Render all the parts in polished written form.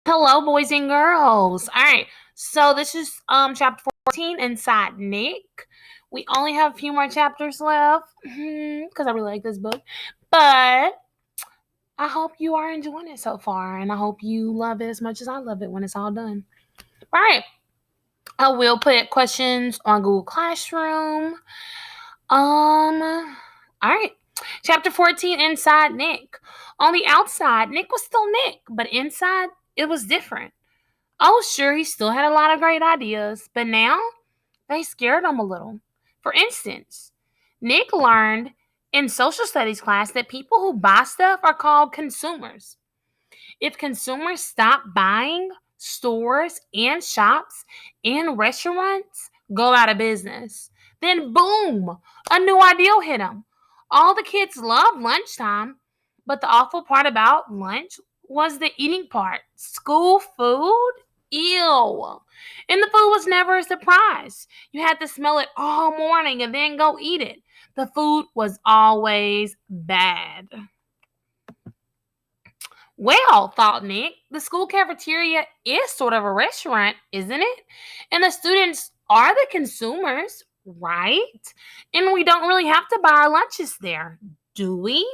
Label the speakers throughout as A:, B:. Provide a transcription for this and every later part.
A: Hello, boys and girls. All right. So this is chapter 14 inside Nick. We only have a few more chapters left because I really like this book. But I hope you are enjoying it so far, and I hope you love it as much as I love it when it's all done. All right. I will put questions on Google Classroom. All right. Chapter 14 inside Nick. On the outside, Nick was still Nick, but inside it was different. Oh, sure, he still had a lot of great ideas, but now they scared him a little. For instance, Nick learned in social studies class that people who buy stuff are called consumers. If consumers stop buying, stores and shops and restaurants go out of business. Then, boom, a new idea hit him. All the kids love lunchtime, but the awful part about lunch was the eating part. School food? Ew. And the food was never a surprise. You had to smell it all morning and then go eat it. The food was always bad. Well, thought Nick, the school cafeteria is sort of a restaurant, isn't it? And the students are the consumers, right? And we don't really have to buy our lunches there, do we?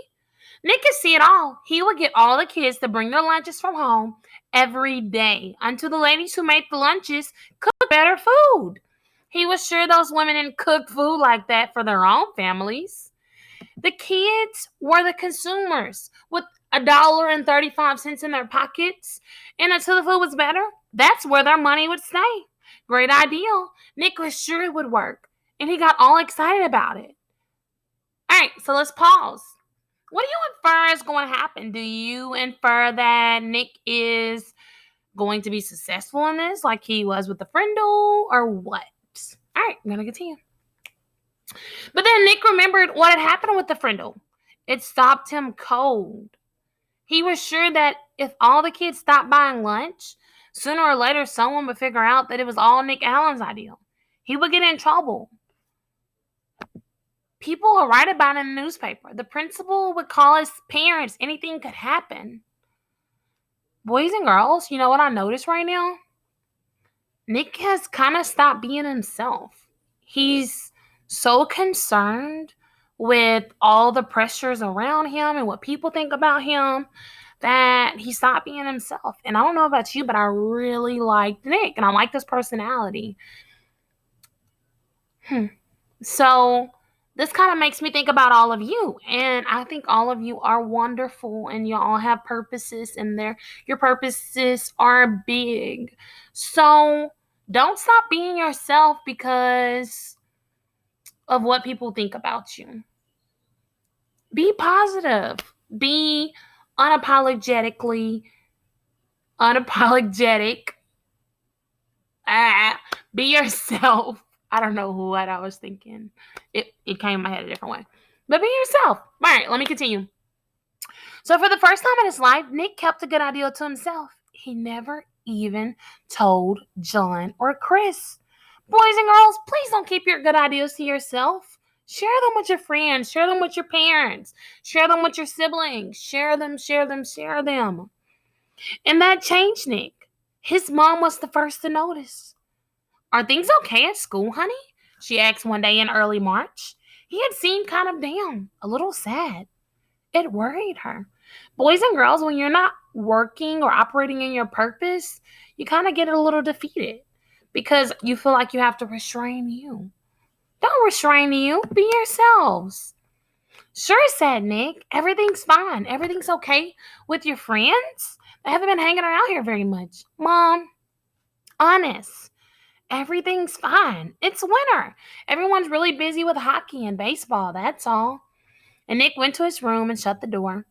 A: Nick could see it all. He would get all the kids to bring their lunches from home every day until the ladies who made the lunches cooked better food. He was sure those women didn't cook food like that for their own families. The kids were the consumers with $1.35 in their pockets, and until the food was better, that's where their money would stay. Great idea. Nick was sure it would work, and he got all excited about it. All right, so let's pause. What do you infer is going to happen? Do you infer that Nick is going to be successful in this like he was with the Frindle, or what? All right, I'm going to continue. But then Nick remembered what had happened with the Frindle. It stopped him cold. He was sure that if all the kids stopped buying lunch, sooner or later someone would figure out that it was all Nick Allen's idea. He would get in trouble. People would write about it in the newspaper. The principal would call his parents. Anything could happen. Boys and girls, you know what I notice right now? Nick has kind of stopped being himself. He's so concerned with all the pressures around him and what people think about him that he stopped being himself. And I don't know about you, but I really like Nick and I like this personality. So this kind of makes me think about all of you. And I think all of you are wonderful and you all have purposes and your purposes are big. So don't stop being yourself because of what people think about you. Be positive. Be unapologetic. Be yourself. I don't know what I was thinking. It came in my head a different way. But be yourself. All right, let me continue. So for the first time in his life, Nick kept a good idea to himself. He never even told John or Chris. Boys and girls, please don't keep your good ideas to yourself. Share them with your friends. Share them with your parents. Share them with your siblings. Share them. And that changed Nick. His mom was the first to notice. Are things okay at school, honey? She asked one day in early March. He had seemed kind of down, a little sad. It worried her. Boys and girls, when you're not working or operating in your purpose, you kind of get a little defeated because you feel like you have to restrain you. Don't restrain you. Be yourselves. Sure, said Nick. Everything's fine. Everything's okay with your friends. They haven't been hanging around here very much. Mom, honest. Everything's fine. It's winter. Everyone's really busy with hockey and baseball, that's all. And Nick went to his room and shut the door.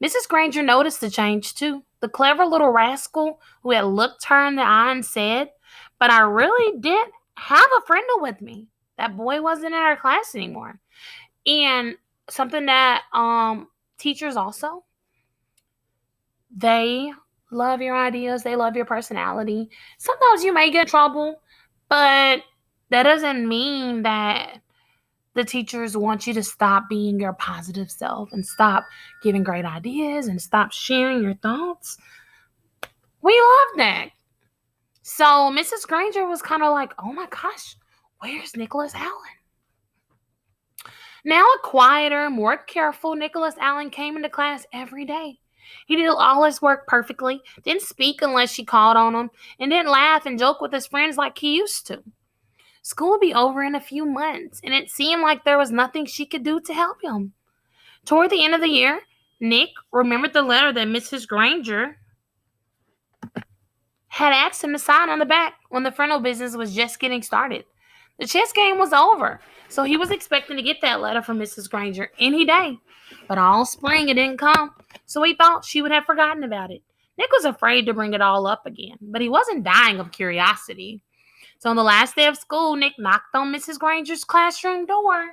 A: Mrs. Granger noticed the change too. The clever little rascal who had looked her in the eye and said, "But I really didn't have a Frindle with me." That boy wasn't in our class anymore. And something that teachers also, they love your ideas. They love your personality. Sometimes you may get in trouble, but that doesn't mean that the teachers want you to stop being your positive self and stop giving great ideas and stop sharing your thoughts. We love that. So Mrs. Granger was kind of like, oh my gosh, where's Nicholas Allen? Now a quieter, more careful Nicholas Allen came into class every day. He did all his work perfectly, didn't speak unless she called on him, and didn't laugh and joke with his friends like he used to. School would be over in a few months, and it seemed like there was nothing she could do to help him. Toward the end of the year, Nick remembered the letter that Mrs. Granger had asked him to sign on the back when the Frindle business was just getting started. The chess game was over, so he was expecting to get that letter from Mrs. Granger any day. But all spring it didn't come, so he thought she would have forgotten about it. Nick was afraid to bring it all up again, but he wasn't dying of curiosity. So on the last day of school, Nick knocked on Mrs. Granger's classroom door.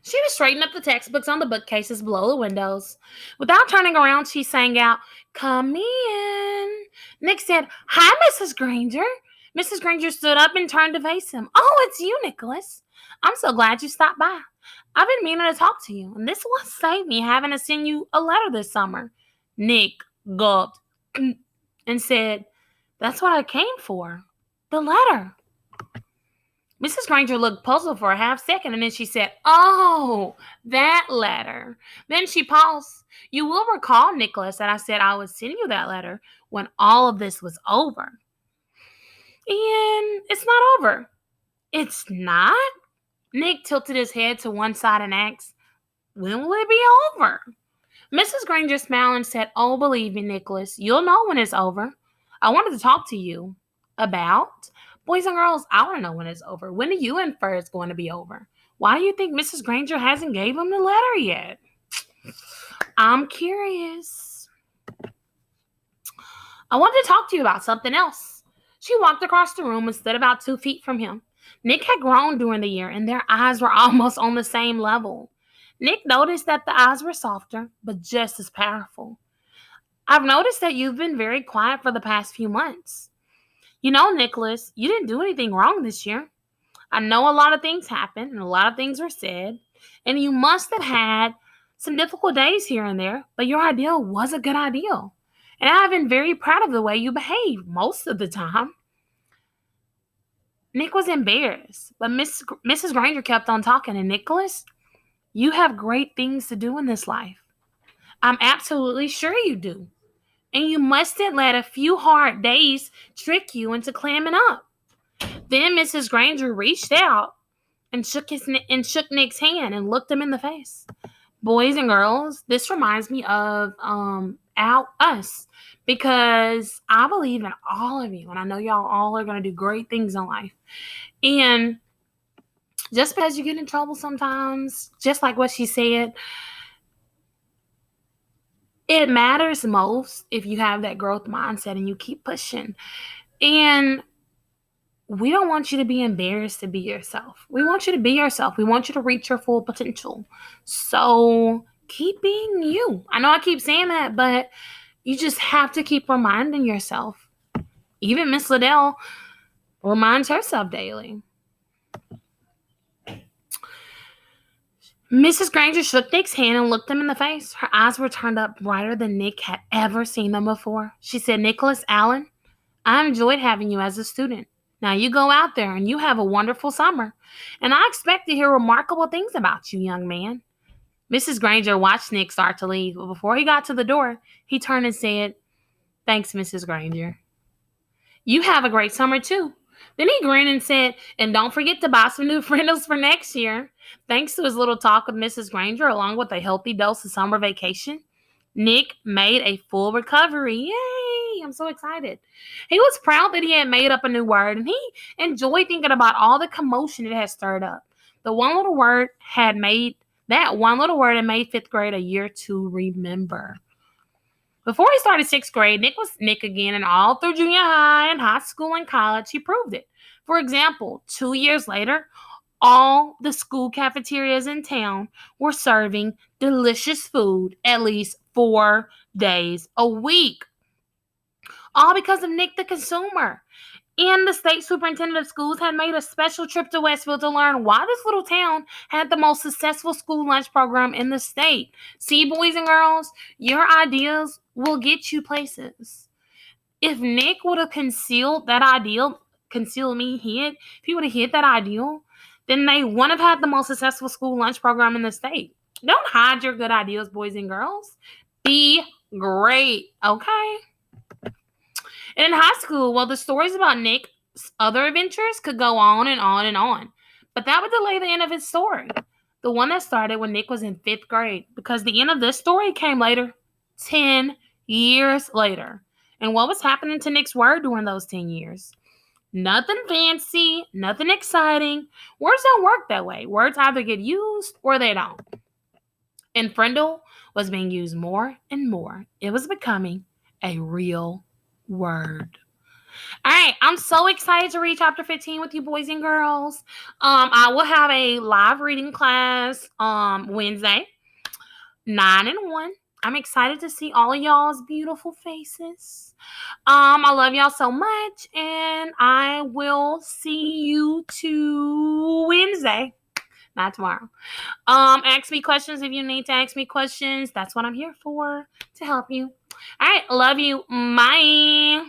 A: She was straightening up the textbooks on the bookcases below the windows. Without turning around, she sang out, "Come in." Nick said, "Hi, Mrs. Granger." Mrs. Granger stood up and turned to face him. "Oh, it's you, Nicholas. I'm so glad you stopped by. I've been meaning to talk to you, and this will save me having to send you a letter this summer." Nick gulped and said, "That's what I came for. The letter." Mrs. Granger looked puzzled for a half second, and then she said, "Oh, that letter." Then she paused. "You will recall, Nicholas, that I said I would send you that letter when all of this was over. And it's not over." "It's not?" Nick tilted his head to one side and asked, "When will it be over?" Mrs. Granger smiled and said, "Oh, believe me, Nicholas, you'll know when it's over. I wanted to talk to you about. Boys and girls, I want to know when it's over. When do you infer it's going to be over? Why do you think Mrs. Granger hasn't gave him the letter yet?" "I'm curious. I wanted to talk to you about something else." She walked across the room and stood about 2 feet from him. Nick had grown during the year, and their eyes were almost on the same level. Nick noticed that the eyes were softer, but just as powerful. "I've noticed that you've been very quiet for the past few months. You know, Nicholas, you didn't do anything wrong this year. I know a lot of things happened and a lot of things were said, and you must have had some difficult days here and there, but your ideal was a good ideal. And I've been very proud of the way you behaved most of the time." Nick was embarrassed, but Mrs. Granger kept on talking, and "Nicholas, you have great things to do in this life. I'm absolutely sure you do. And you mustn't let a few hard days trick you into clamming up." Then Mrs. Granger reached out and shook Nick's hand and looked him in the face. Boys and girls, this reminds me of us, because I believe in all of you, and I know y'all all are going to do great things in life. And just because you get in trouble sometimes, just like what she said, it matters most if you have that growth mindset and you keep pushing. And we don't want you to be embarrassed to be yourself. We want you to be yourself. We want you to reach your full potential. So keep being you. I know I keep saying that, but you just have to keep reminding yourself. Even Miss Liddell reminds herself daily. Mrs. Granger shook Nick's hand and looked him in the face. Her eyes were turned up brighter than Nick had ever seen them before. She said, "Nicholas Allen, I enjoyed having you as a student. Now you go out there and you have a wonderful summer. And I expect to hear remarkable things about you, young man." Mrs. Granger watched Nick start to leave, but before he got to the door, he turned and said, "Thanks, Mrs. Granger. You have a great summer, too." Then he grinned and said, "And don't forget to buy some new Frindles for next year." Thanks to his little talk with Mrs. Granger, along with a healthy dose of summer vacation, Nick made a full recovery. Yay! I'm so excited. He was proud that he had made up a new word, and he enjoyed thinking about all the commotion it had stirred up. That one little word had made 5th grade a year to remember. Before he started 6th grade, Nick was Nick again, and all through junior high and high school and college, he proved it. For example, 2 years later, all the school cafeterias in town were serving delicious food at least 4 days a week. All because of Nick the consumer. And the state superintendent of schools had made a special trip to Westville to learn why this little town had the most successful school lunch program in the state. See, boys and girls, your ideas will get you places. If Nick would have concealed that ideal, if he would have hid that ideal, then they wouldn't have had the most successful school lunch program in the state. Don't hide your good ideas, boys and girls. Be great, okay? And in high school, well, the stories about Nick's other adventures could go on and on and on. But that would delay the end of his story. The one that started when Nick was in 5th grade. Because the end of this story came later, 10 years later. And what was happening to Nick's word during those 10 years? Nothing fancy, nothing exciting. Words don't work that way. Words either get used or they don't. And Frindle was being used more and more. It was becoming a real word. All right, I'm so excited to read chapter 15 with you boys and girls. I will have a live reading class Wednesday, 9 and 1. I'm excited to see all of y'all's beautiful faces. I love y'all so much, and I will see you to Wednesday, not tomorrow. Ask me questions if you need to ask me questions. That's what I'm here for, to help you. All right, love you. Bye.